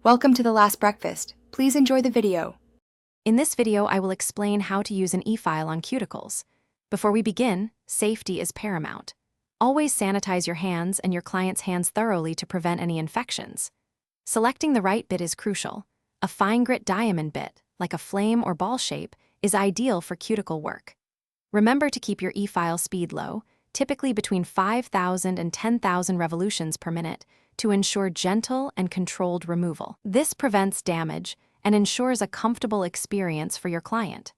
Welcome to the last breakfast. Please enjoy the video. In this video, I will explain how to use an e-file on cuticles. Before we begin, safety is paramount. Always sanitize your hands and your client's hands thoroughly to prevent any infections. Selecting the right bit is crucial. A fine grit diamond bit, like a flame or ball shape, is ideal for cuticle work. Remember to keep your e-file speed low, typically between 5,000 and 10,000 revolutions per minute, to ensure gentle and controlled removal. This prevents damage and ensures a comfortable experience for your client.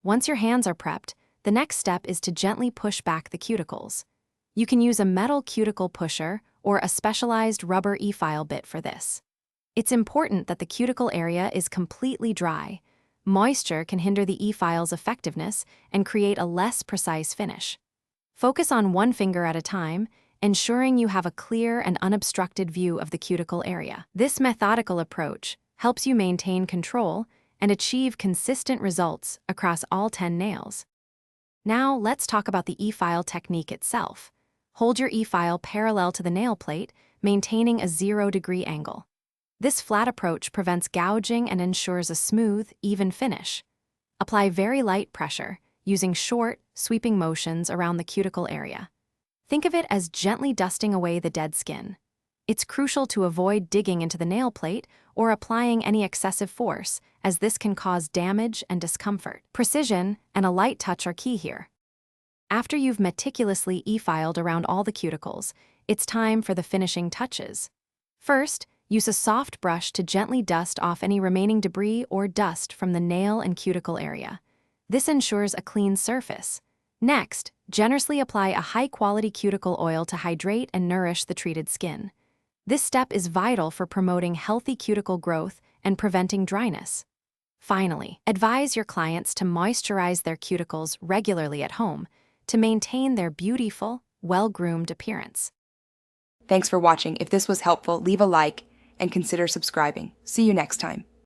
Once your hands are prepped, the next step is to gently push back the cuticles. You can use a metal cuticle pusher or a specialized rubber e-file bit for this. It's important that the cuticle area is completely dry. Moisture can hinder the e-file's effectiveness and create a less precise finish. Focus on one finger at a time, ensuring you have a clear and unobstructed view of the cuticle area. This methodical approach helps you maintain control and achieve consistent results across all 10 nails. Now, let's talk about the e-file technique itself. Hold your e-file parallel to the nail plate, maintaining a 0-degree angle. This flat approach prevents gouging and ensures a smooth, even finish. Apply very light pressure, using short, sweeping motions around the cuticle area. Think of it as gently dusting away the dead skin. It's crucial to avoid digging into the nail plate or applying any excessive force, as this can cause damage and discomfort. Precision and a light touch are key here. After you've meticulously e-filed around all the cuticles, it's time for the finishing touches. First, use a soft brush to gently dust off any remaining debris or dust from the nail and cuticle area. This ensures a clean surface. Next, generously apply a high-quality cuticle oil to hydrate and nourish the treated skin. This step is vital for promoting healthy cuticle growth and preventing dryness. Finally, advise your clients to moisturize their cuticles regularly at home to maintain their beautiful, well-groomed appearance. Thanks for watching. If this was helpful, leave a like and consider subscribing. See you next time.